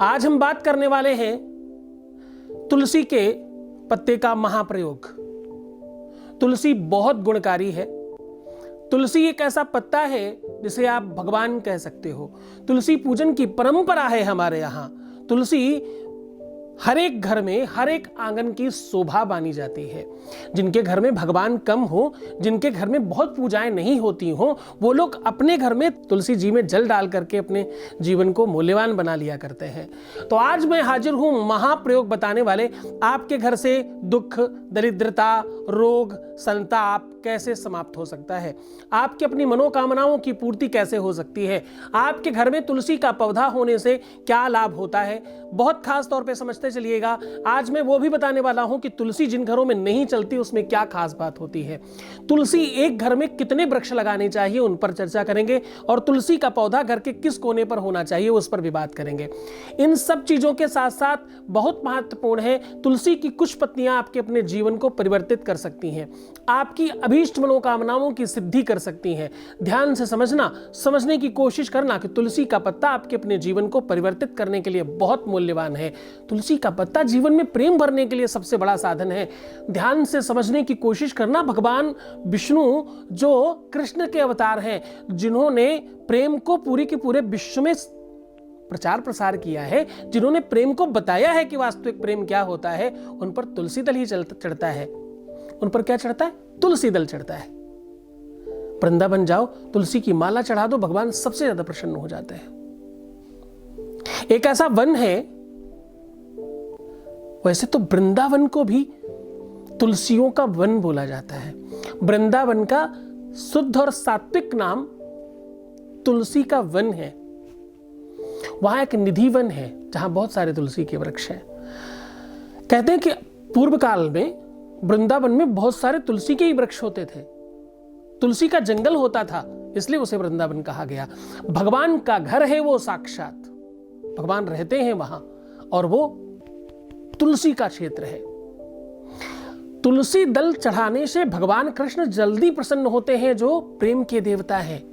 आज हम बात करने वाले हैं तुलसी के पत्ते का महाप्रयोग। तुलसी बहुत गुणकारी है। तुलसी एक ऐसा पत्ता है जिसे आप भगवान कह सकते हो। तुलसी पूजन की परंपरा है हमारे यहाँ। तुलसी हर एक घर में, हर एक आंगन की शोभा मानी जाती है। जिनके घर में भगवान कम हो, जिनके घर में बहुत पूजाएं नहीं होती हो, वो लोग अपने घर में तुलसी जी में जल डाल करके अपने जीवन को मूल्यवान बना लिया करते हैं। तो आज मैं हाजिर हूं महाप्रयोग बताने वाले। आपके घर से दुख, दरिद्रता, रोग, संताप कैसे समाप्त हो सकता है, आपकी अपनी मनोकामनाओं की पूर्ति कैसे हो सकती है, आपके घर में तुलसी का पौधा होने से क्या लाभ होता है, बहुत खास तौर पे समझते चलिएगा। आज मैं वो भी बताने वाला हूं कि तुलसी जिन घरों में नहीं चलती उसमें क्या खास बात होती है। तुलसी एक घर में कितने वृक्ष लगाने चाहिए उन पर चर्चा करेंगे, और तुलसी का पौधा घर के किस कोने पर होना चाहिए उस पर भी बात करेंगे। इन सब चीजों के साथ साथ बहुत महत्वपूर्ण है, तुलसी की कुछ पत्तियां आपके अपने जीवन को परिवर्तित कर सकती हैं, आपकी अभीष्ट मनोकामनाओं की सिद्धि कर सकती हैं। ध्यान से समझने की कोशिश करना कि तुलसी का पत्ता आपके अपने जीवन को परिवर्तित करने के लिए बहुत मूल्यवान है। तुलसी का पत्ता जीवन में प्रेम भरने के लिए सबसे बड़ा साधन है। ध्यान से समझने की कोशिश करना। भगवान विष्णु जो कृष्ण के अवतार हैं, जिन्होंने प्रेम को पूरी के पूरे विश्व में प्रचार प्रसार किया है, जिन्होंने प्रेम को बताया है कि वास्तविक प्रेम क्या होता है, उन पर तुलसी दल ही चढ़ता है। उन पर क्या चढ़ता है? तुलसी दल चढ़ता है। वृंदावन जाओ, तुलसी की माला चढ़ा दो, भगवान सबसे ज्यादा प्रसन्न हो जाते हैं। एक ऐसा वन है, वैसे तो वृंदावन को भी तुलसियों का वन बोला जाता है। वृंदावन का शुद्ध और सात्विक नाम तुलसी का वन है। वहां एक निधि वन है जहां बहुत सारे तुलसी के वृक्ष हैं। कहते हैं कि पूर्व काल में वृंदावन में बहुत सारे तुलसी के ही वृक्ष होते थे। तुलसी का जंगल होता था, इसलिए उसे वृंदावन कहा गया। भगवान का घर है वो, साक्षात भगवान रहते हैं वहां, और वो तुलसी का क्षेत्र है। तुलसी दल चढ़ाने से भगवान कृष्ण जल्दी प्रसन्न होते हैं, जो प्रेम के देवता हैं,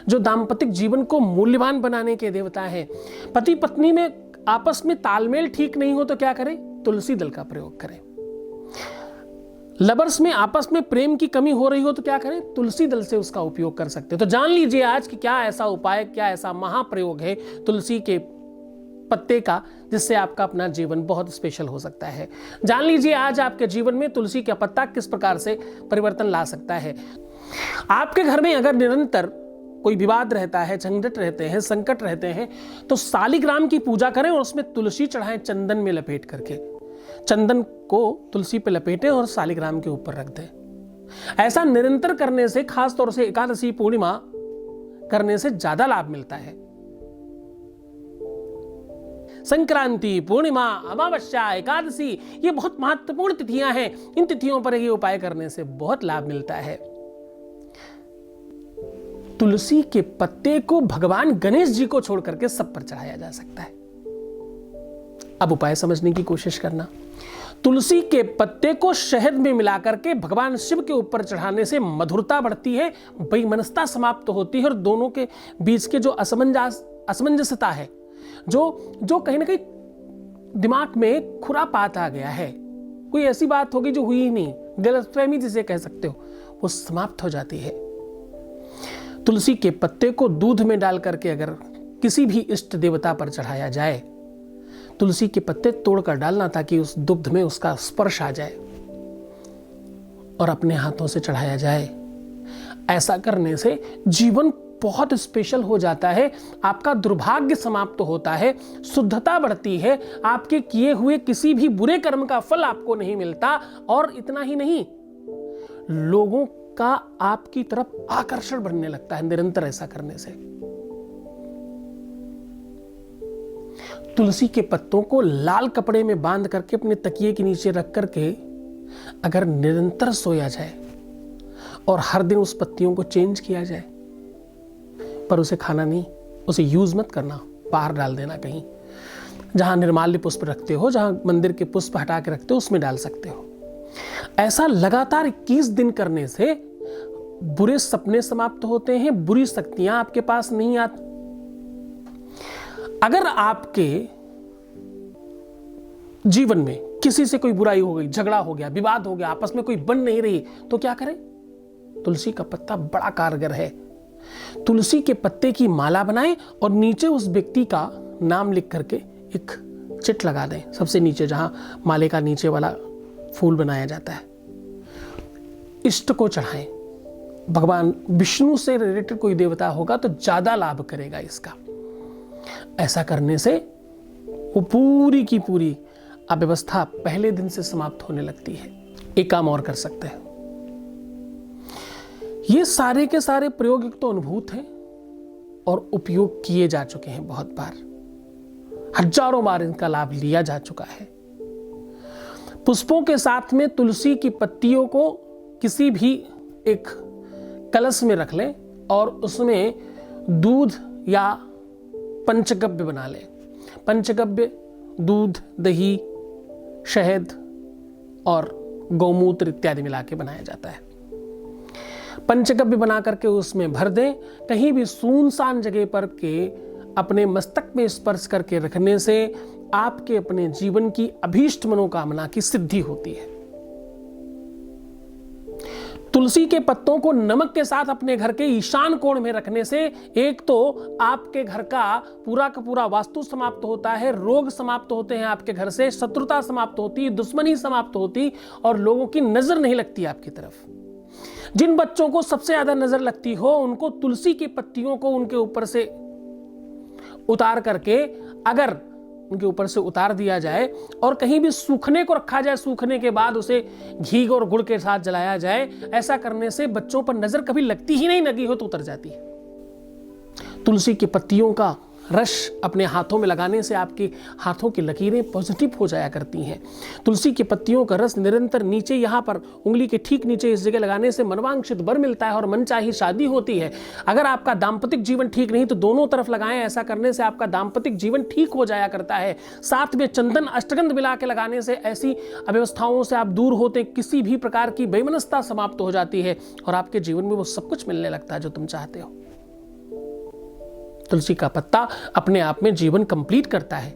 जो दाम्पतिक जीवन को मूल्यवान बनाने के देवता हैं। पति पत्नी में आपस में तालमेल ठीक नहीं हो तो क्या करें? तुलसी दल का प्रयोग करें। लवर्स में आपस में प्रेम की कमी हो रही हो तो क्या करें? तुलसी दल से उसका उपयोग कर सकते हैं। तो जान लीजिए आज कि क्या ऐसा उपाय, क्या ऐसा महाप्रयोग है तुलसी के पत्ते का, जिससे आपका अपना जीवन बहुत स्पेशल हो सकता है। जान लीजिए आज आपके जीवन में तुलसी का पत्ता किस प्रकार से परिवर्तन ला सकता है। आपके घर में अगर निरंतर कोई विवाद रहता है, झंझट रहते हैं, संकट रहते हैं, तो सालिग्राम की पूजा करें और उसमें तुलसी चढ़ाएं चंदन में लपेट करके। चंदन को तुलसी पे लपेटें और सालिग्राम के ऊपर रख दें। ऐसा निरंतर करने से, खास तौर से एकादशी पूर्णिमा करने से ज्यादा लाभ मिलता है। संक्रांति, पूर्णिमा, अमावस्या, एकादशी, ये बहुत महत्वपूर्ण तिथियां हैं। इन तिथियों पर ये उपाय करने से बहुत लाभ मिलता है। तुलसी के पत्ते को भगवान गणेश जी को छोड़ करके सब पर चढ़ाया जा सकता है। अब उपाय समझने की कोशिश करना। तुलसी के पत्ते को शहद में मिलाकर के भगवान शिव के ऊपर चढ़ाने से मधुरता बढ़ती है, वैमनस्यता समाप्त होती है, और दोनों के बीच के जो असमंजसता है, जो कहीं ना कहीं दिमाग में खुरापात आ गया है, कोई ऐसी बात होगी जो हुई ही नहीं, गलतफहमी जिसे कह सकते हो, वो समाप्त हो जाती है। तुलसी के पत्ते को दूध में डाल करके अगर किसी भी इष्ट देवता पर चढ़ाया जाए, तुलसी के पत्ते तोड़कर डालना ताकि उस दुग्ध में उसका स्पर्श आ जाए और अपने हाथों से चढ़ाया जाए। ऐसा करने से जीवन बहुत स्पेशल हो जाता है, आपका दुर्भाग्य समाप्त होता है, शुद्धता बढ़ती है, आपके किए हुए किसी भी बुरे कर्म का फल आपको नहीं मिलता, और इतना ही नहीं, लोगों का आपकी तरफ आकर्षण बढ़ने लगता है निरंतर ऐसा करने से। तुलसी के पत्तों को लाल कपड़े में बांध करके अपने तकिए के नीचे रख करके अगर निरंतर सोया जाए और हर दिन उस पत्तियों को चेंज किया जाए, पर उसे खाना नहीं, उसे यूज मत करना, बाहर डाल देना कहीं, जहां निर्माल्य पुष्प रखते हो, जहां मंदिर के पुष्प हटा के रखते हो, उसमें डाल सकते हो। ऐसा लगातार 21 दिन करने से बुरे सपने समाप्त होते हैं, बुरी शक्तियां आपके पास नहीं आती। अगर आपके जीवन में किसी से कोई बुराई हो गई, झगड़ा हो गया, विवाद हो गया, आपस में कोई बन नहीं रही, तो क्या करें? तुलसी का पत्ता बड़ा कारगर है। तुलसी के पत्ते की माला बनाएं और नीचे उस व्यक्ति का नाम लिख करके एक चिट लगा दें, सबसे नीचे जहां माले का नीचे वाला फूल बनाया जाता है। इष्ट को चढ़ाएं। भगवान विष्णु से रिलेटेड कोई देवता होगा तो ज्यादा लाभ करेगा इसका। ऐसा करने से वो पूरी की पूरी अव्यवस्था पहले दिन से समाप्त होने लगती है। एक काम और कर सकते हैं, ये सारे के सारे प्रयोग एक तो अनुभूत हैं और उपयोग किए जा चुके हैं बहुत बार, हजारों बार इनका लाभ लिया जा चुका है। पुष्पों के साथ में तुलसी की पत्तियों को किसी भी एक कलश में रख लें और उसमें दूध या पंचगव्य बना लें। पंचगव्य दूध, दही, शहद और गौमूत्र इत्यादि मिला के बनाया जाता है। पंचगव्य बना करके उसमें भर दें। कहीं भी सुनसान जगह पर के अपने मस्तक में स्पर्श करके रखने से आपके अपने जीवन की अभीष्ट मनोकामना की सिद्धि होती है। तुलसी के पत्तों को नमक के साथ अपने घर के ईशान कोण में रखने से एक तो आपके घर का पूरा वास्तु समाप्त होता है, रोग समाप्त होते हैं आपके घर से, शत्रुता समाप्त होती, दुश्मनी समाप्त होती और लोगों की नजर नहीं लगती आपकी तरफ। जिन बच्चों को सबसे ज्यादा नजर लगती हो उनको तुलसी की पत्तियों को उनके ऊपर से उतार करके, अगर उनके ऊपर से उतार दिया जाए और कहीं भी सूखने को रखा जाए, सूखने के बाद उसे घी और गुड़ के साथ जलाया जाए, ऐसा करने से बच्चों पर नजर कभी लगती ही नहीं, लगी हो तो उतर जाती है। तुलसी की पत्तियों का रस अपने हाथों में लगाने से आपके हाथों की लकीरें पॉजिटिव हो जाया करती हैं। तुलसी की पत्तियों का रस निरंतर नीचे, यहाँ पर उंगली के ठीक नीचे इस जगह लगाने से मनवांछित वर मिलता है और मनचाही शादी होती है। अगर आपका दाम्पतिक जीवन ठीक नहीं तो दोनों तरफ लगाएं, ऐसा करने से आपका दाम्पतिक जीवन ठीक हो जाया करता है। साथ में चंदन अष्टगंध मिला के लगाने से ऐसी अव्यवस्थाओं से आप दूर होते, किसी भी प्रकार की बेमनस्ता समाप्त हो जाती है और आपके जीवन में वो सब कुछ मिलने लगता है जो तुम चाहते हो। तुलसी का पत्ता अपने आप में जीवन कंप्लीट करता है।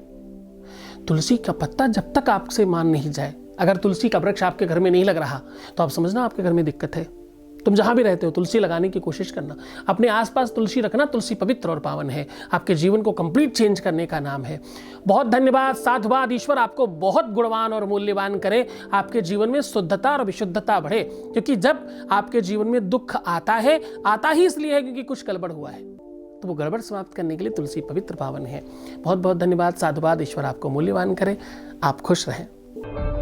तुलसी का पत्ता जब तक आपसे मान नहीं जाए, अगर तुलसी का वृक्ष आपके घर में नहीं लग रहा तो आप समझना आपके घर में दिक्कत है। तुम जहां भी रहते हो तुलसी लगाने की कोशिश करना, अपने आसपास तुलसी रखना। तुलसी पवित्र और पावन है, आपके जीवन को कंप्लीट चेंज करने का नाम है। बहुत धन्यवाद, साधुवाद। ईश्वर आपको बहुत गुणवान और मूल्यवान करे, आपके जीवन में शुद्धता और विशुद्धता बढ़े। क्योंकि जब आपके जीवन में दुख आता है, आता ही इसलिए है क्योंकि कुछ गड़बड़ हुआ है, तो वो गड़बड़ समाप्त करने के लिए तुलसी पवित्र पावन है। बहुत बहुत धन्यवाद, साधुवाद। ईश्वर आपको मूल्यवान करे, आप खुश रहें।